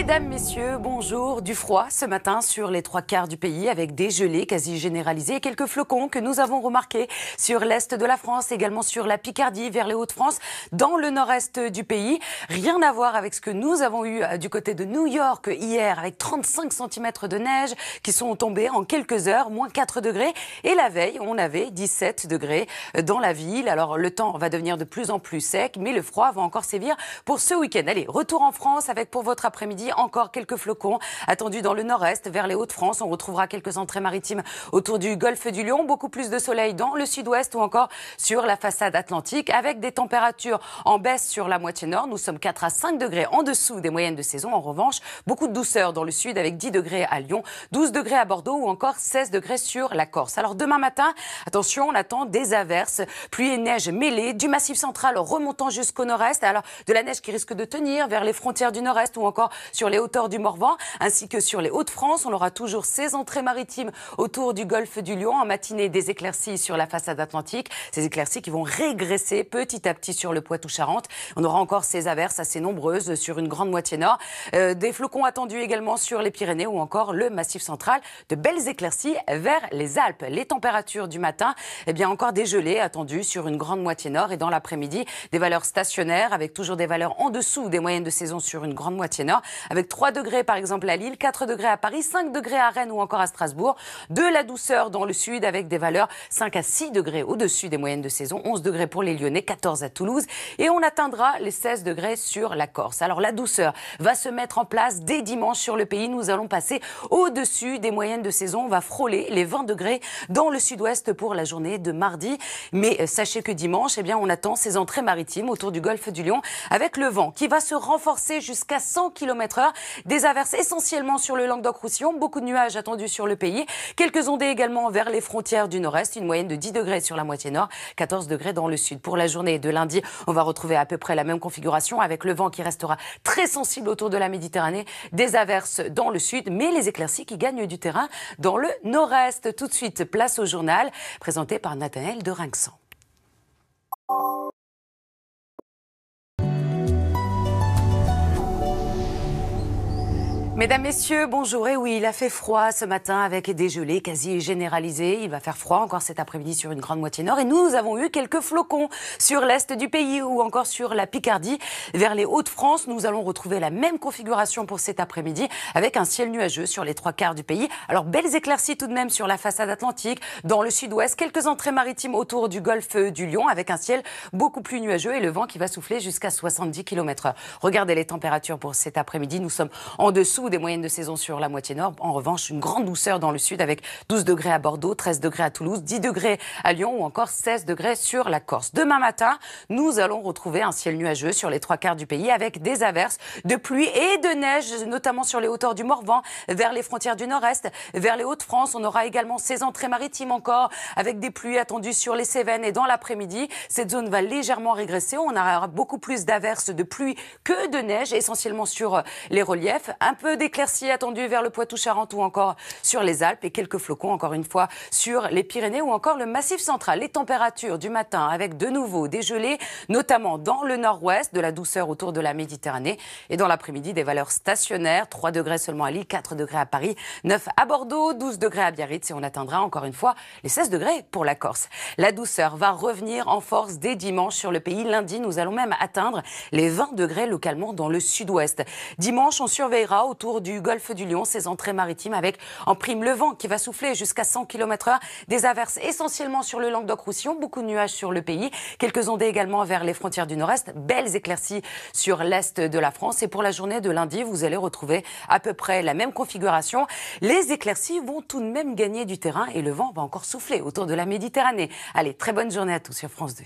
Mesdames, messieurs, bonjour. Du froid ce matin sur les 3/4 du pays avec des gelées quasi généralisées et quelques flocons que nous avons remarqués sur l'est de la France, également sur la Picardie, vers les Hauts-de-France, dans le nord-est du pays. Rien à voir avec ce que nous avons eu du côté de New York hier avec 35 cm de neige qui sont tombés en quelques heures, moins 4 degrés. Et la veille, on avait 17 degrés dans la ville. Alors le temps va devenir de plus en plus sec, mais le froid va encore sévir pour ce week-end. Allez, retour en France avec pour votre après-midi encore quelques flocons attendus dans le nord-est, vers les Hauts-de-France. On retrouvera quelques entrées maritimes autour du golfe du Lion, beaucoup plus de soleil dans le sud-ouest ou encore sur la façade atlantique avec des températures en baisse sur la moitié nord. Nous sommes 4 à 5 degrés en dessous des moyennes de saison. En revanche, beaucoup de douceur dans le sud avec 10 degrés à Lyon, 12 degrés à Bordeaux ou encore 16 degrés sur la Corse. Alors demain matin, attention, on attend des averses, pluie et neige mêlées, du massif central remontant jusqu'au nord-est. Alors de la neige qui risque de tenir vers les frontières du nord-est ou encore sur les hauteurs du Morvan, ainsi que sur les Hauts-de-France. On aura toujours ces entrées maritimes autour du golfe du Lion. En matinée, des éclaircies sur la façade atlantique. Ces éclaircies qui vont régresser petit à petit sur le Poitou-Charentes. On aura encore ces averses assez nombreuses sur une grande moitié nord. Des flocons attendus également sur les Pyrénées ou encore le massif central. De belles éclaircies vers les Alpes. Les températures du matin, eh bien encore des gelées attendues sur une grande moitié nord. Et dans l'après-midi, des valeurs stationnaires avec toujours des valeurs en dessous des moyennes de saison sur une grande moitié nord. Avec 3 degrés par exemple à Lille, 4 degrés à Paris, 5 degrés à Rennes ou encore à Strasbourg. De la douceur dans le sud avec des valeurs 5 à 6 degrés au-dessus des moyennes de saison. 11 degrés pour les Lyonnais, 14 à Toulouse. Et on atteindra les 16 degrés sur la Corse. Alors la douceur va se mettre en place dès dimanche sur le pays. Nous allons passer au-dessus des moyennes de saison. On va frôler les 20 degrés dans le sud-ouest pour la journée de mardi. Mais sachez que dimanche, eh bien, on attend ces entrées maritimes autour du golfe du Lion avec le vent qui va se renforcer jusqu'à 100 km/h. Des averses essentiellement sur le Languedoc-Roussillon. Beaucoup de nuages attendus sur le pays. Quelques ondées également vers les frontières du nord-est. Une moyenne de 10 degrés sur la moitié nord, 14 degrés dans le sud. Pour la journée de lundi, on va retrouver à peu près la même configuration avec le vent qui restera très sensible autour de la Méditerranée. Des averses dans le sud, mais les éclaircies qui gagnent du terrain dans le nord-est. Tout de suite, place au journal, présenté par Nathanaël de Rinxan. Mesdames, Messieurs, bonjour. Et oui, il a fait froid ce matin avec des gelées quasi généralisées. Il va faire froid encore cet après-midi sur une grande moitié nord. Et nous avons eu quelques flocons sur l'est du pays ou encore sur la Picardie. Vers les Hauts-de-France, nous allons retrouver la même configuration pour cet après-midi avec un ciel nuageux sur les 3/4 du pays. Alors, belles éclaircies tout de même sur la façade atlantique, dans le sud-ouest. Quelques entrées maritimes autour du golfe du Lion avec un ciel beaucoup plus nuageux et le vent qui va souffler jusqu'à 70 km/h. Regardez les températures pour cet après-midi. Nous sommes en dessous des moyennes de saison sur la moitié nord. En revanche, une grande douceur dans le sud avec 12 degrés à Bordeaux, 13 degrés à Toulouse, 10 degrés à Lyon ou encore 16 degrés sur la Corse. Demain matin, nous allons retrouver un ciel nuageux sur les 3/4 du pays avec des averses de pluie et de neige, notamment sur les hauteurs du Morvan, vers les frontières du nord-est, vers les Hauts-de-France. On aura également ces entrées maritimes encore avec des pluies attendues sur les Cévennes et dans l'après-midi. Cette zone va légèrement régresser. On aura beaucoup plus d'averses de pluie que de neige, essentiellement sur les reliefs. Un peu d'éclaircies attendues vers le Poitou-Charentes ou encore sur les Alpes et quelques flocons encore une fois sur les Pyrénées ou encore le Massif central. Les températures du matin avec de nouveau des gelées, notamment dans le nord-ouest, de la douceur autour de la Méditerranée et dans l'après-midi des valeurs stationnaires, 3 degrés seulement à Lille, 4 degrés à Paris, 9 à Bordeaux, 12 degrés à Biarritz et on atteindra encore une fois les 16 degrés pour la Corse. La douceur va revenir en force dès dimanche sur le pays. Lundi, nous allons même atteindre les 20 degrés localement dans le sud-ouest. Dimanche, on surveillera autour du golfe du Lion, ces entrées maritimes avec en prime le vent qui va souffler jusqu'à 100 km/h, des averses essentiellement sur le Languedoc-Roussillon, beaucoup de nuages sur le pays, quelques ondées également vers les frontières du nord-est, belles éclaircies sur l'est de la France et pour la journée de lundi, vous allez retrouver à peu près la même configuration. Les éclaircies vont tout de même gagner du terrain et le vent va encore souffler autour de la Méditerranée. Allez, très bonne journée à tous sur France 2.